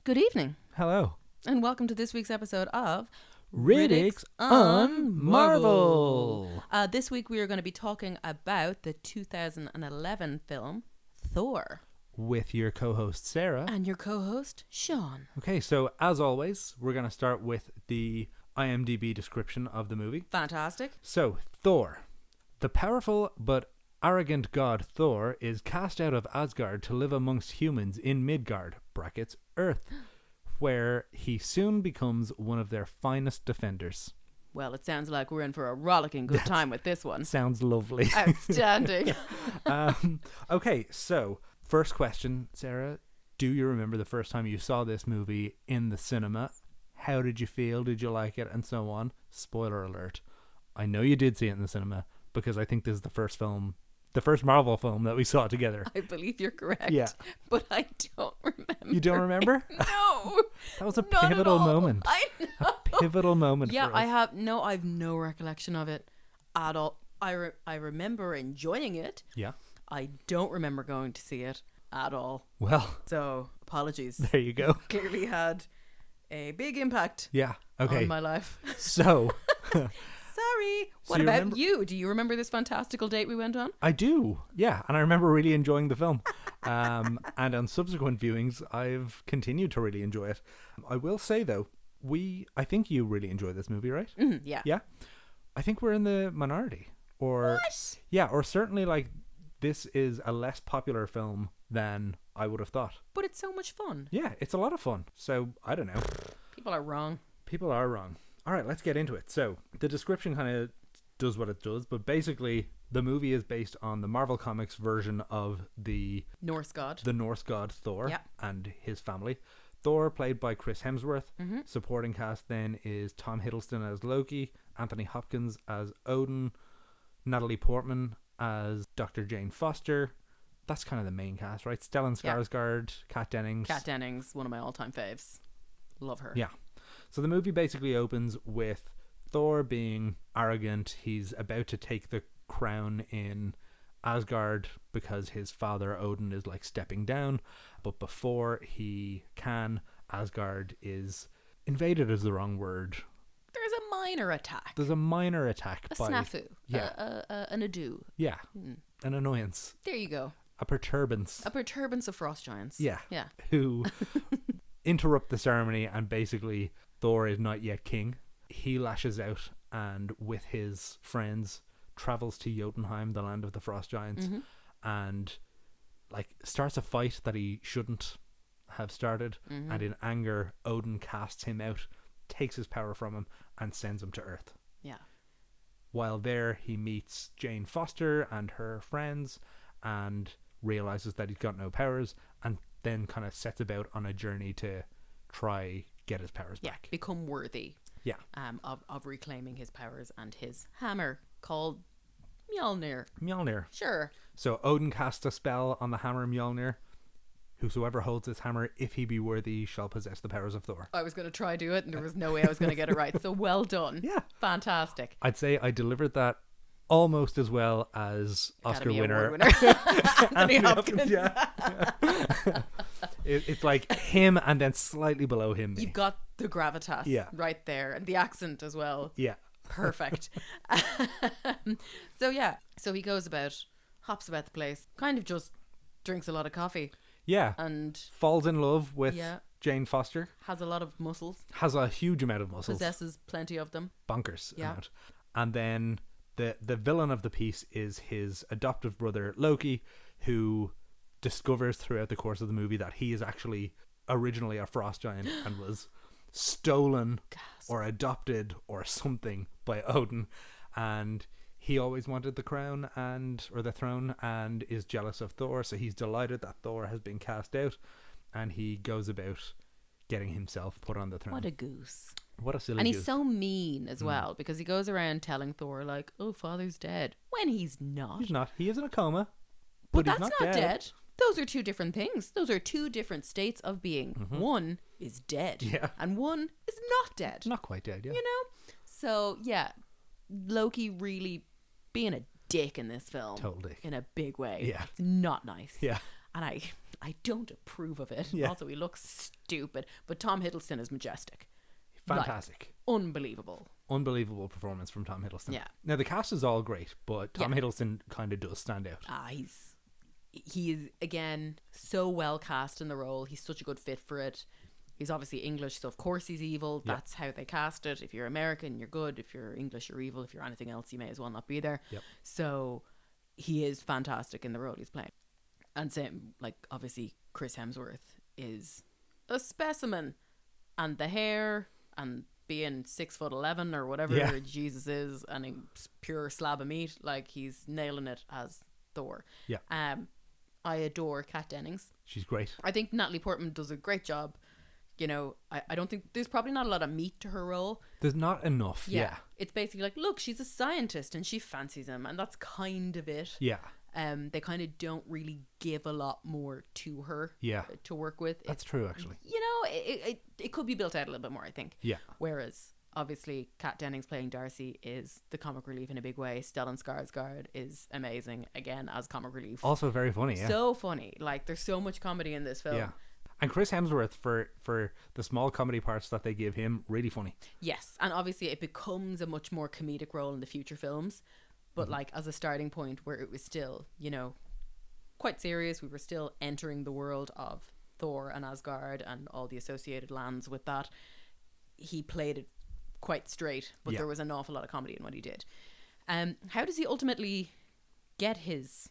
Good evening, Hello. and welcome to this week's episode of Riddick's on Marvel. This week we are going to be talking about the 2011 film Thor. With your co-host Sarah. And your co-host Sean. Okay, so as always, we're going to start with the IMDb description of the movie. Fantastic. So, Thor. The powerful but arrogant god Thor is cast out of Asgard to live amongst humans in Midgard, brackets Earth, where he soon becomes one of their finest defenders. Well, it sounds like we're in for a rollicking good time with this one. Sounds lovely. Outstanding. Okay, so first question, Sarah. Do you remember the first time you saw this movie in the cinema? How did you feel? Did you like it? And so on. Spoiler alert. I know you did see it in the cinema because I think this is the first Marvel film that we saw together. I believe you're correct. Yeah. But I don't remember. You don't remember? No. That was a Not at pivotal all. moment. I know. A pivotal moment Yeah, for us. I've no recollection of it at all. I remember enjoying it. Yeah. I don't remember going to see it at all. Well, So, apologies. there you go. Clearly had a big impact Yeah. Okay. on my life. So, Sorry. What you about remember- you? Do you remember this fantastical date we went on? I do. Yeah. And I remember really enjoying the film. And on subsequent viewings, I've continued to really enjoy it. I will say, though, I think you really enjoy this movie, right? Yeah. Yeah. I think we're in the minority. Or, What? yeah, or certainly like this is a less popular film than I would have thought. But it's so much fun. Yeah, it's a lot of fun. So, I don't know. People are wrong. People are wrong. All right, let's get into it. So, the description kind of does what it does, but basically, the movie is based on the Marvel Comics version of the Norse god. Norse god Thor Yeah. and his family. Thor, played by Chris Hemsworth. Mm-hmm. Supporting cast then is Tom Hiddleston as Loki, Anthony Hopkins as Odin, Natalie Portman as Dr. Jane Foster. That's kind of the main cast, right? Stellan Yeah. Skarsgård, Kat Dennings. Kat Dennings, one of my all-time faves. Love her. Yeah. So the movie basically opens with Thor being arrogant. He's about to take the crown in Asgard because his father Odin is like stepping down. But before he can, Asgard is invaded is the wrong word. There's a minor attack. There's a minor attack A by snafu. Yeah. An ado. Yeah. An annoyance. There you go. A perturbance. A perturbance of frost giants. Yeah. Yeah. Who interrupt the ceremony, and basically Thor is not yet king. He lashes out and with his friends travels to Jotunheim, the land of the frost giants, and like starts a fight that he shouldn't have started. And in anger, Odin casts him out, takes his power from him, and sends him to Earth. Yeah. While there, he meets Jane Foster and her friends and realizes that he's got no powers, and then kind of sets about on a journey to try get his powers Yeah. back. Become worthy. Yeah. Of reclaiming his powers and his hammer called Mjolnir. Mjolnir. Sure. So Odin casts a spell on the hammer Mjolnir. Whosoever holds this hammer, if he be worthy, shall possess the powers of Thor. I was going to try do it, and there was no way I was going to get it right. So well done. Yeah. Fantastic. I'd say I delivered that almost as well as Oscar Academy winner Award Anthony Hopkins. Yeah. It's like him and then slightly below him. Me. You've got the gravitas Yeah. right there, and the accent as well. Yeah. Perfect. So he goes about, hops about the place, kind of just drinks a lot of coffee Yeah. and Falls in love with Yeah. Jane Foster. has a lot of muscles, Has a huge amount of muscles. possesses plenty of them. Bonkers Yeah. amount. And then the villain of the piece is his adoptive brother Loki, who discovers throughout the course of the movie that he is actually originally a frost giant and was stolen Gasp. or adopted or something by Odin, and he always wanted the crown or the throne, and is jealous of Thor, so he's delighted that Thor has been cast out, and he goes about getting himself put on the throne. What a goose. What a silly And he's goose. so mean as well, because he goes around telling Thor, like, oh, father's dead, when he's not. He's not. He is in a coma. But he's that's not dead. Those are two different things. Those are two different states of being. One is dead. Yeah. And one is not dead. Not quite dead, yeah. You know? So, yeah, Loki really being a dick in this film. Totally. In a big way. Yeah. It's not nice. Yeah. and I don't approve of it. Yeah. Also, he looks stupid. But Tom Hiddleston is majestic. Fantastic. Like, unbelievable. Unbelievable performance from Tom Hiddleston. Yeah. Now, the cast is all great, but Tom Hiddleston kind of does stand out. He is, again, so well cast in the role. He's such a good fit for it. He's obviously English, so of course he's evil. Yep. That's how they cast it. If you're American, you're good. If you're English, you're evil. If you're anything else, you may as well not be there. Yep. So he is fantastic in the role he's playing. And same, like, obviously Chris Hemsworth is a specimen. And the hair and being 6'11" or whatever Jesus is, and a pure slab of meat, like, he's nailing it as Thor. Yeah. I adore Kat Dennings. She's great. I think Natalie Portman does a great job. You know, I don't think there's probably not a lot of meat to her role. There's not enough. Yeah. It's basically like, look, she's a scientist and she fancies him, and that's kind of it. Yeah. They kind of don't really give a lot more to her. Yeah. To work with. That's true, actually. You know, it could be built out a little bit more, I think. Yeah. Whereas, obviously, Kat Dennings playing Darcy is the comic relief in a big way. Stellan Skarsgård is amazing, again, as comic relief. Also very funny, yeah. So funny. Like, there's so much comedy in this film. Yeah. And Chris Hemsworth, for the small comedy parts that they give him, really funny. Yes, and obviously it becomes a much more comedic role in the future films. But like, as a starting point where it was still, you know, quite serious, we were still entering the world of Thor and Asgard and all the associated lands with that. He played it quite straight, but there was an awful lot of comedy in what he did. How does he ultimately get his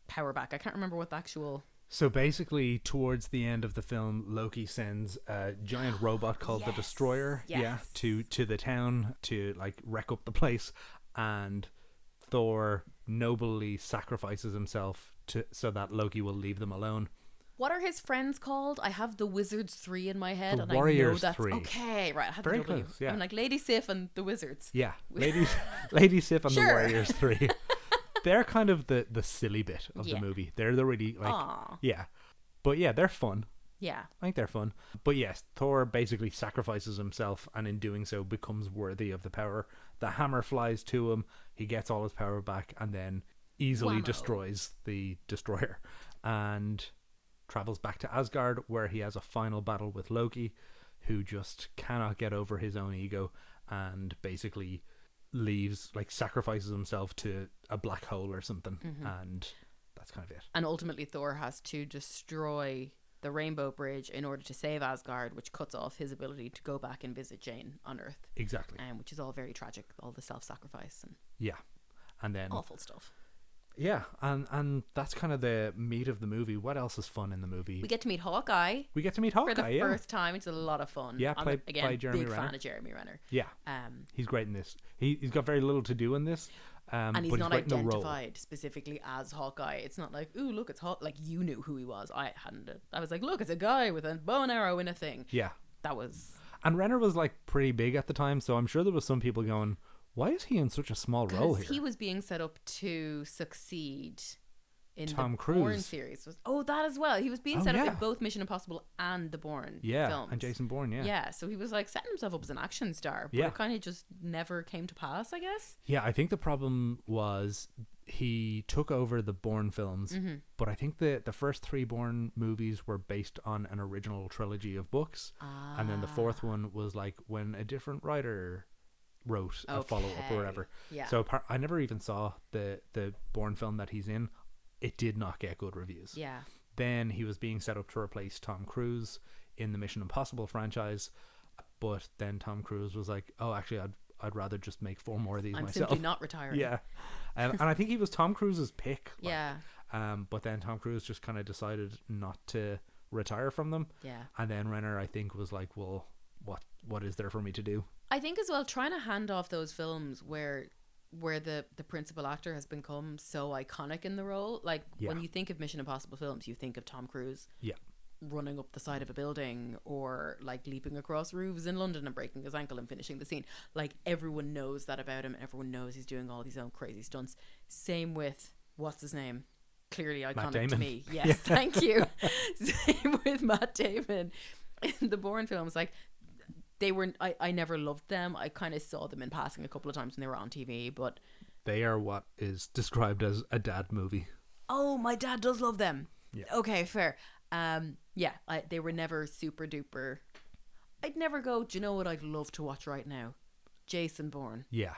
power back? I can't remember what the actual... So basically, towards the end of the film, Loki sends a giant robot called the Destroyer, to the town to like wreck up the place, and Thor nobly sacrifices himself so that Loki will leave them alone. What are his friends called? I have the Wizards 3 in my head, The and Warriors I know that's 3. okay. Right, I have Very the W. close, yeah. I'm like Lady Sif and the Wizards. Yeah, Lady Sif and Sure. the Warriors 3. They're kind of the silly bit of the movie. They're the really like Aww. yeah. But yeah, they're fun. Yeah. I think they're fun. But yes, Thor basically sacrifices himself, and in doing so becomes worthy of the power. The hammer flies to him, he gets all his power back, and then easily destroys the Destroyer and travels back to Asgard, where he has a final battle with Loki, who just cannot get over his own ego and basically leaves, like, sacrifices himself to a black hole or something, and that's kind of it. And ultimately Thor has to destroy the Rainbow Bridge in order to save Asgard, which cuts off his ability to go back and visit Jane on Earth. Exactly. Which is all very tragic, all the self-sacrifice and and then awful stuff. Yeah, and that's kind of the meat of the movie. What else is fun in the movie? We get to meet Hawkeye. We get to meet Hawkeye, for the first time. It's a lot of fun. Yeah, I'm, played again, by Jeremy big Renner. fan of Jeremy Renner. Yeah, he's great in this. He's got very little to do in this, and he's but not great in the role. identified specifically as Hawkeye. It's not like, ooh, look, it's like you knew who he was. I hadn't. I was like, look, it's a guy with a bow and arrow in a thing. Yeah, that was. And Renner was like pretty big at the time, so I'm sure there was some people going, "Why is he in such a small role here?" He was being set up to succeed in Tom the Cruise. Bourne series. That as well. He was being set up in both Mission Impossible and the Bourne films. And Jason Bourne, Yeah, so he was like setting himself up as an action star, but it kind of just never came to pass, I guess. Yeah, I think the problem was he took over the Bourne films, but I think the first 3 Bourne movies were based on an original trilogy of books, and then the 4th one was like when a different writer wrote a follow-up or whatever. Yeah. So I never even saw the Bourne film that he's in. It did not get good reviews. Yeah. Then he was being set up to replace Tom Cruise in the Mission Impossible franchise, but then Tom Cruise was like, "Oh, actually, I'd rather just make 4 more of these I'm myself." simply not retiring. Yeah, and I think he was Tom Cruise's pick. Yeah. But then Tom Cruise just kind of decided not to retire from them. Yeah. And then Renner, I think, was like, "Well, what is there for me to do?" I think as well, trying to hand off those films where the principal actor has become so iconic in the role. Like, when you think of Mission Impossible films, you think of Tom Cruise running up the side of a building, or like leaping across roofs in London and breaking his ankle and finishing the scene. Like, everyone knows that about him. Everyone knows he's doing all these own crazy stunts. Same with, what's his name? Clearly iconic to me. Yes, thank you. Same with Matt Damon in the Bourne films. Like, they weren't. I never loved them. I kind of saw them in passing a couple of times when they were on TV, but they are what is described as a dad movie. Oh, my dad does love them. Okay, fair. They were never super duper. I'd never go, do you know what I'd love to watch right now? Jason Bourne. Yeah.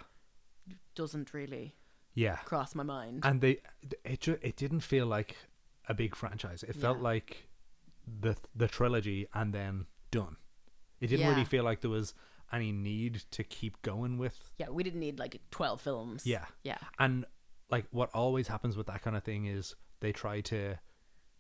Doesn't really Yeah. cross my mind. And it didn't feel like a big franchise. It felt like the trilogy and then done. It didn't really feel like there was any need to keep going with. Yeah, we didn't need like 12 films. Yeah. Yeah. And like what always happens with that kind of thing is they try to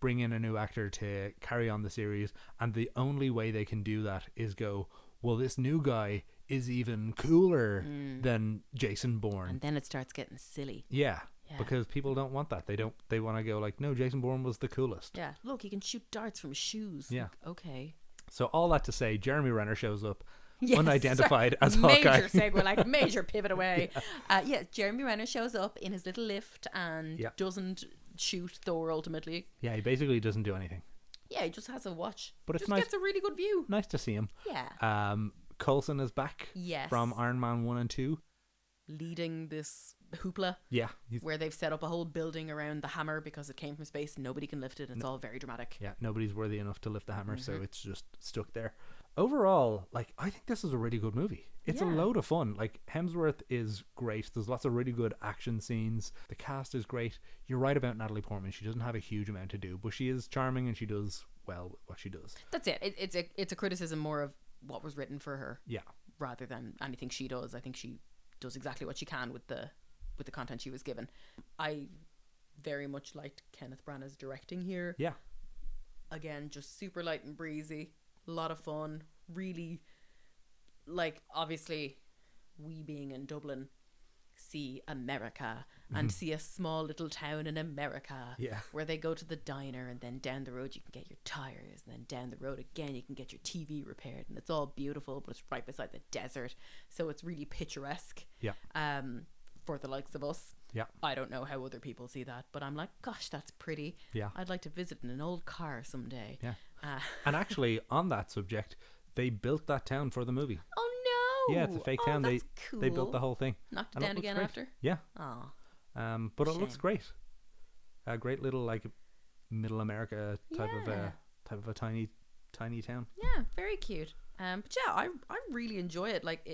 bring in a new actor to carry on the series, and the only way they can do that is go, well, this new guy is even cooler than Jason Bourne. And then it starts getting silly. Yeah. Because people don't want that. They want to go like, no, Jason Bourne was the coolest. Yeah. Look, he can shoot darts from his shoes. Yeah. Like, okay. So all that to say, Jeremy Renner shows up unidentified as major Hawkeye. Major segue, like major pivot away. Jeremy Renner shows up in his little lift and doesn't shoot Thor ultimately. Yeah, he basically doesn't do anything. Yeah, he just has a watch. But it's just nice. Gets a really good view. Nice to see him. Yeah. Coulson is back. Yes. From Iron Man 1 and 2. Leading this hoopla. Yeah. Where they've set up a whole building around the hammer because it came from space. Nobody can lift it. It's all very dramatic. Yeah, nobody's worthy enough to lift the hammer, so it's just stuck there. Overall, like, I think this is a really good movie. It's a load of fun. Like, Hemsworth is great. There's lots of really good action scenes. The cast is great. You're right about Natalie Portman. She doesn't have a huge amount to do, but she is charming and she does well what she does. That's it. It's a criticism more of what was written for her. Yeah. Rather than anything she does. I think she does exactly what she can with the content she was given. I very much liked Kenneth Branagh's directing here. Yeah. Again, just super light and breezy. A lot of fun. Really, like, obviously, we being in Dublin see America and see a small little town in America where they go to the diner and then down the road you can get your tires and then down the road again you can get your TV repaired, and it's all beautiful, but it's right beside the desert, so it's really picturesque for the likes of us. I don't know how other people see that, but I'm like, gosh, that's pretty. I'd like to visit in an old car someday. And actually, on that subject, they built that town for the movie. Oh no! Yeah, it's a fake town. Cool. They built the whole thing. Knocked it down again after? Yeah. Oh. But it looks great. A great little, like, middle America type of a tiny town. Yeah, very cute. But yeah, I really enjoy it. Like,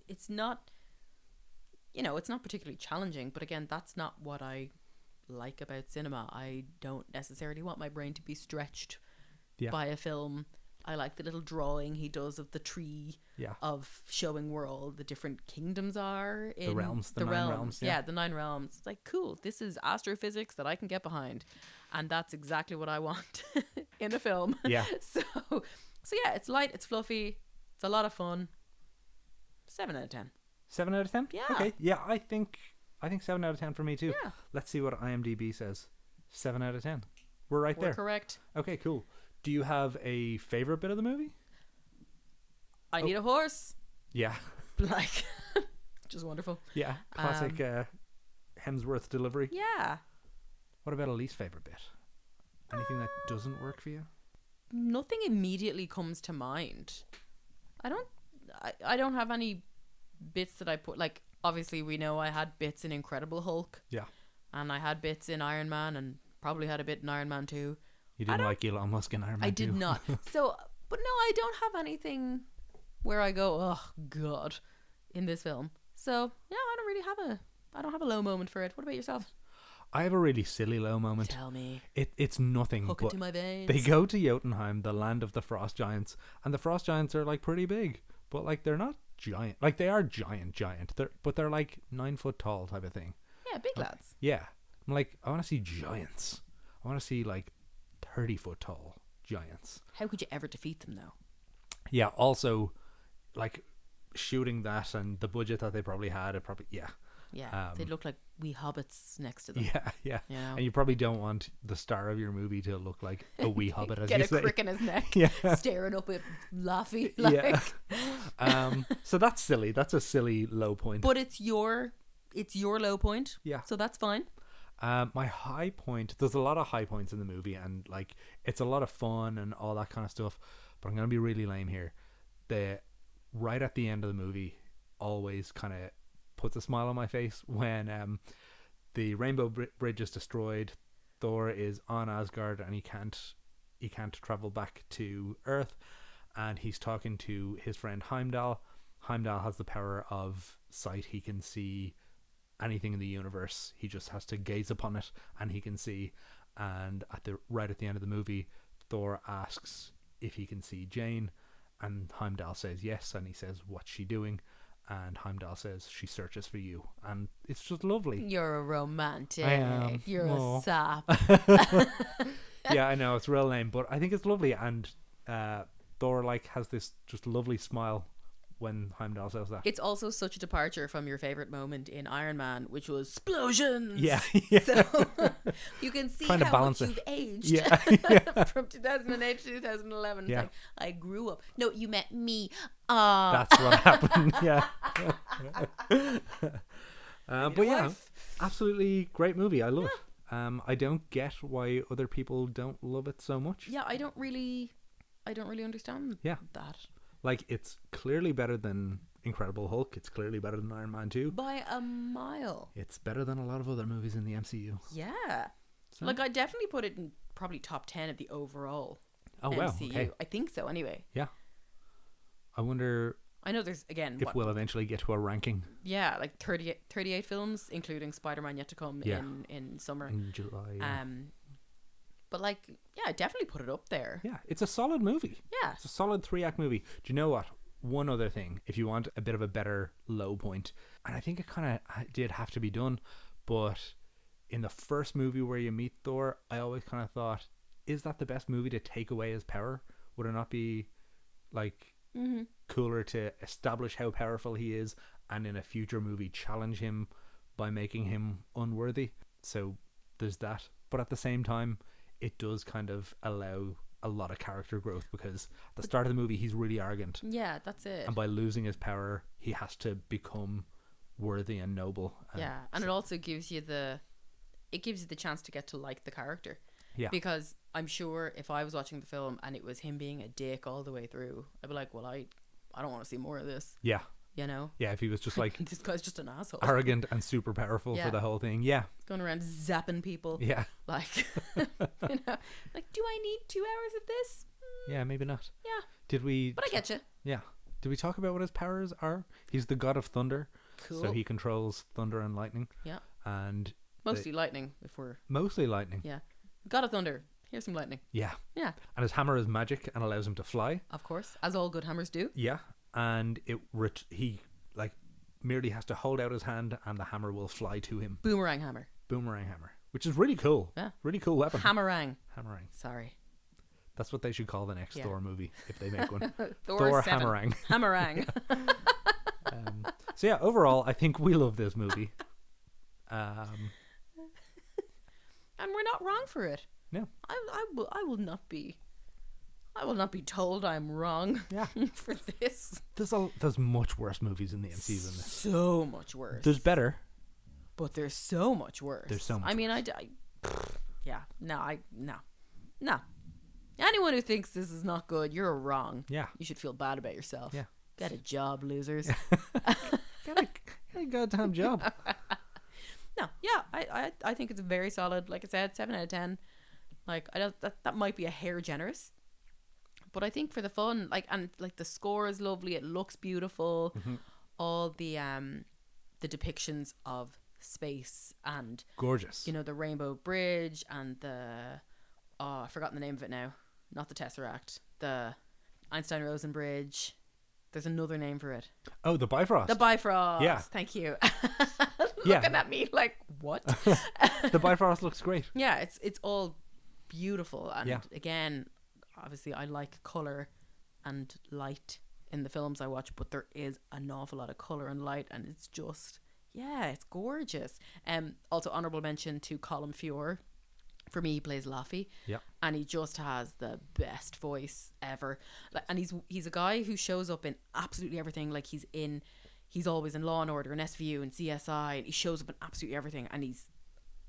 it's not, it's not particularly challenging, but again, that's not what I like about cinema. I don't necessarily want my brain to be stretched by a film. I like the little drawing he does of the tree of showing where all the different kingdoms are in the realms, the 9 realms. Yeah, the 9 realms. It's like, cool, this is astrophysics that I can get behind, and that's exactly what I want in a film. Yeah. So yeah, it's light, it's fluffy, it's a lot of fun. 7 out of 10. 7 out of 10? Yeah. Okay. Yeah, I think 7 out of 10 for me too. Yeah. Let's see what IMDb says. 7 out of 10. We're there. Correct. Okay, cool. Do you have a favorite bit of the movie? I need a horse. Yeah. Like, just wonderful. Yeah. Classic Hemsworth delivery. Yeah. What about a least favorite bit? Anything that doesn't work for you? Nothing immediately comes to mind. I don't have any bits that I put, like, obviously we know I had bits in Incredible Hulk. Yeah. And I had bits in Iron Man and probably had a bit in Iron Man 2. You didn't like Elon Musk in Iron Man 2? I did not. So, but no, I don't have anything where I go, oh God, in this film. So yeah, I don't have a low moment for it. What about yourself? I have a really silly low moment. Tell me. It's nothing. Hook it to my veins. They go to Jotunheim, the land of the frost giants, and the frost giants are like pretty big, but like they're not giant. Like they are giant. But they're like 9 foot tall type of thing. Yeah, big lads. Yeah, I'm like, I want to see giants. I want to see like 30 foot tall giants. How could you ever defeat them though? Yeah. Also, like shooting that and the budget that they probably had, Yeah, they look like wee hobbits next to them. Yeah. You know? And you probably don't want the star of your movie to look like a wee hobbit, as Get you a say. crick in his neck, staring up at Laffy. Like. Yeah. So that's silly. That's a silly low point. But it's your low point. Yeah. So that's fine. My high point, there's a lot of high points in the movie, and like it's a lot of fun and all that kind of stuff, but I'm going to be really lame here. Right at the end of the movie always kind of puts a smile on my face when the Rainbow Bridge is destroyed, Thor is on Asgard and he can't travel back to Earth, and he's talking to his friend Heimdall. Heimdall has the power of sight. He can see anything in the universe. He just has to gaze upon it and he can see. And right at the end of the movie, Thor asks if he can see Jane, and Heimdall says yes, and he says, "What's she doing?" And Heimdall says, "She searches for you." And it's just lovely. You're a romantic. I am. You're a sap. Yeah, I know, it's real lame, but I think it's lovely. And Thor like has this just lovely smile when Heimdall says that. It's also such a departure from your favorite moment in Iron Man, which was explosions. Yeah. So you can see Trying to how balance much you've aged from 2008 to 2011. Yeah. Like, I grew up. No, you met me. That's what happened. Yeah. But yeah, absolutely great movie. I love it. I don't get why other people don't love it so much. Yeah, I don't really understand that. Like, it's clearly better than Incredible Hulk. It's clearly better than Iron Man 2. By a mile. It's better than a lot of other movies in the MCU. Yeah. So? Like, I definitely put it in probably top 10 of the overall MCU. Wow. Okay. I think so, anyway. Yeah. I wonder... I know there's, again... if we'll eventually get to a ranking. Yeah, like 38 films, including Spider-Man yet to come in summer. In July, yeah. But, like, yeah, I definitely put it up there. Yeah, it's a solid movie. Yeah. It's a solid 3-act movie. Do you know what? One other thing, if you want a bit of a better low point, and I think it kind of did have to be done, but in the first movie where you meet Thor, I always kind of thought, is that the best movie to take away his power? Would it not be, like, cooler to establish how powerful he is, and in a future movie challenge him by making him unworthy? So there's that. But at the same time, it does kind of allow a lot of character growth, because at the start of the movie he's really arrogant. Yeah, that's it. And by losing his power, he has to become worthy and noble. And it also gives you the chance to get to like the character. Yeah. Because I'm sure if I was watching the film and it was him being a dick all the way through, I'd be like, well, I don't want to see more of this. Yeah. You know? Yeah, if he was just like... this guy's just an asshole. Arrogant and super powerful for the whole thing. Yeah. Going around zapping people. Yeah. Like, you know, like, do I need 2 hours of this? Yeah, maybe not. Yeah. Did we... But I get you. Yeah. Did we talk about what his powers are? He's the god of thunder. Cool. So he controls thunder and lightning. Yeah. And... mostly lightning, if we're... Mostly lightning. Yeah. God of thunder. Here's some lightning. Yeah. Yeah. And his hammer is magic and allows him to fly. Of course. As all good hammers do. Yeah. And he like merely has to hold out his hand and the hammer will fly to him. Boomerang hammer. Boomerang hammer. Which is really cool. Yeah. Really cool weapon. Hammerang. Sorry. That's what they should call the next Thor movie if they make one. Thor Hammerang. Hammerang. So yeah, overall, I think we love this movie. And we're not wrong for it. No. I will not be told I'm wrong for this. There's much worse movies in the MCU than this. So much worse. There's better. But there's so much worse. There's so much I mean, No. Anyone who thinks this is not good, you're wrong. Yeah. You should feel bad about yourself. Yeah. Get a job, losers. Get a goddamn job. No, yeah, I think it's a very solid, like I said, 7 out of 10. Like, I don't, that might be a hair generous, but I think for the fun, like, and like the score is lovely, it looks beautiful, all the depictions of space and gorgeous, you know, the Rainbow Bridge and I've forgotten the name of it now, not the Tesseract, the Einstein-Rosen Bridge. There's another name for it. Oh, the Bifrost. The Bifrost. Yeah. Thank you. Looking at me like, what? The Bifrost looks great. Yeah, it's all beautiful. And again, obviously I like colour and light in the films I watch, but there is an awful lot of colour and light, and it's just, it's gorgeous. Also, honourable mention to Colin Feore. For me, he plays Laffy. Yeah. And he just has the best voice ever. Like, and he's a guy who shows up in absolutely everything. Like, he's always in Law and Order and SVU and CSI, and he shows up in absolutely everything, and he's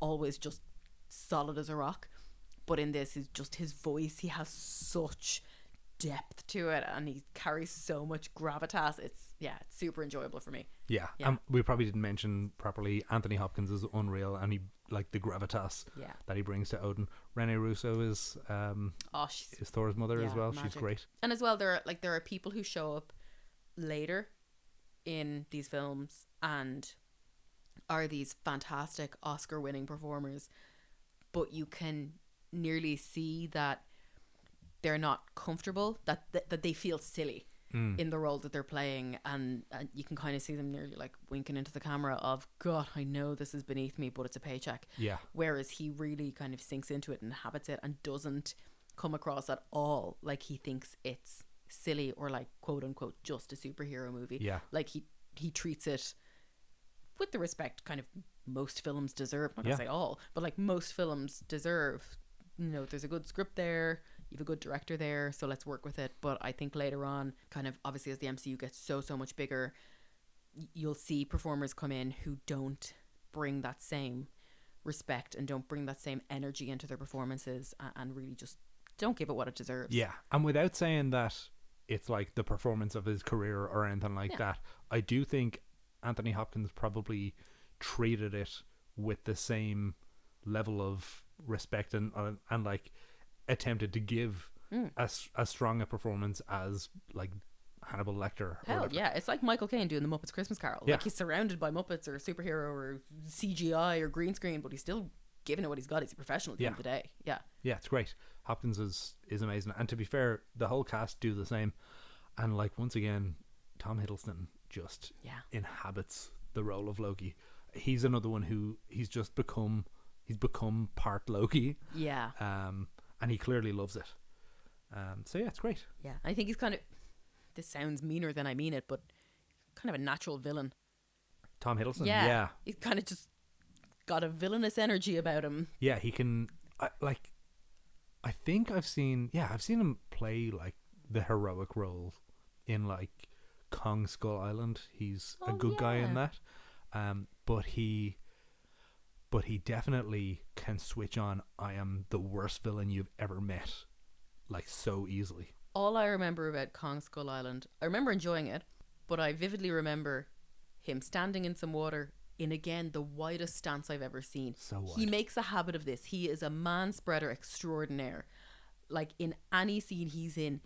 always just solid as a rock. But in this is just his voice. He has such depth to it, and he carries so much gravitas. It's super enjoyable for me. Yeah. We probably didn't mention properly, Anthony Hopkins is unreal, and like the gravitas that he brings to Odin. Rene Russo is Thor's mother as well. Magic. She's great. And as well, there are people who show up later in these films and are these fantastic Oscar-winning performers, but you can nearly see that they're not comfortable, that they feel silly in the role that they're playing, and you can kind of see them nearly like winking into the camera of, God, I know this is beneath me, but it's a paycheck. Yeah. Whereas he really kind of sinks into it and inhabits it and doesn't come across at all like he thinks it's silly or like quote unquote just a superhero movie. Yeah. Like he treats it with the respect kind of most films deserve. I'm not gonna say all, but like most films deserve. You know, there's a good script there, you have a good director there, so let's work with it. But I think later on, kind of obviously as the MCU gets so much bigger, you'll see performers come in who don't bring that same respect and don't bring that same energy into their performances, and really just don't give it what it deserves. Yeah, and without saying that it's like the performance of his career or anything like that, I do think Anthony Hopkins probably treated it with the same level of respect and like attempted to give as strong a performance as like Hannibal Lecter. Hell yeah, it's like Michael Caine doing the Muppets Christmas Carol. Like he's surrounded by Muppets or superhero or CGI or green screen, but he's still giving it what he's got. He's a professional at the end of the day. Yeah, it's great. Hopkins is amazing, and to be fair, the whole cast do the same. And like once again, Tom Hiddleston just inhabits the role of Loki. He's another one who he's become part Loki. Yeah. And he clearly loves it. So yeah, it's great. Yeah, I think he's kind of, this sounds meaner than I mean it, but kind of a natural villain. Tom Hiddleston. Yeah. He's kind of just got a villainous energy about him. Yeah, he can. I think I've seen him play like the heroic role in like Kong Skull Island. He's a good guy in that. But he definitely can switch on, I am the worst villain you've ever met, like so easily. All I remember about Kong Skull Island, I remember enjoying it, but I vividly remember him standing in some water in, again, the widest stance I've ever seen. So wide. He makes a habit of this. He is a man-spreader extraordinaire. Like in any scene he's in,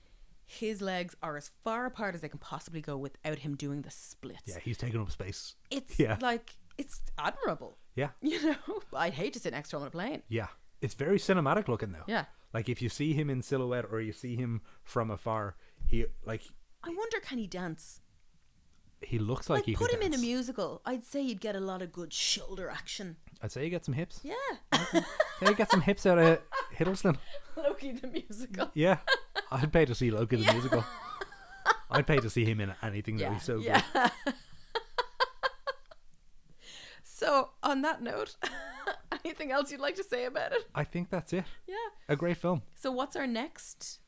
his legs are as far apart as they can possibly go without him doing the splits. Yeah, he's taking up space. It's like, it's admirable. Yeah. You know, I'd hate to sit next to him on a plane. Yeah. It's very cinematic looking though. Yeah. Like if you see him in silhouette or you see him from afar, he like... I wonder, can he dance? He looks like he could put him dance. in a musical. I'd say you'd get a lot of good shoulder action. I'd say you get some hips. Yeah. Say you get some hips out of Hiddleston. Loki the musical. Yeah. I'd pay to see Loki the musical. I'd pay to see him in anything that he's so good. So, on that note, anything else you'd like to say about it? I think that's it. Yeah. A great film. So, what's our next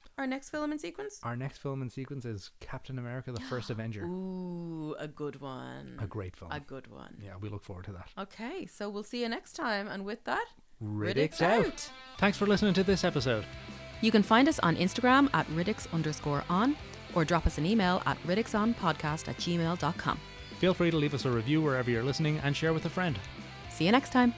film in sequence? Our next film in sequence is Captain America: The First Avenger. Ooh, a good one. A great film. A good one. Yeah, we look forward to that. Okay, so we'll see you next time. And with that, Riddick's out. Thanks for listening to this episode. You can find us on Instagram at Riddicks_on, or drop us an email at riddicksonpodcast@gmail.com. Feel free to leave us a review wherever you're listening and share with a friend. See you next time.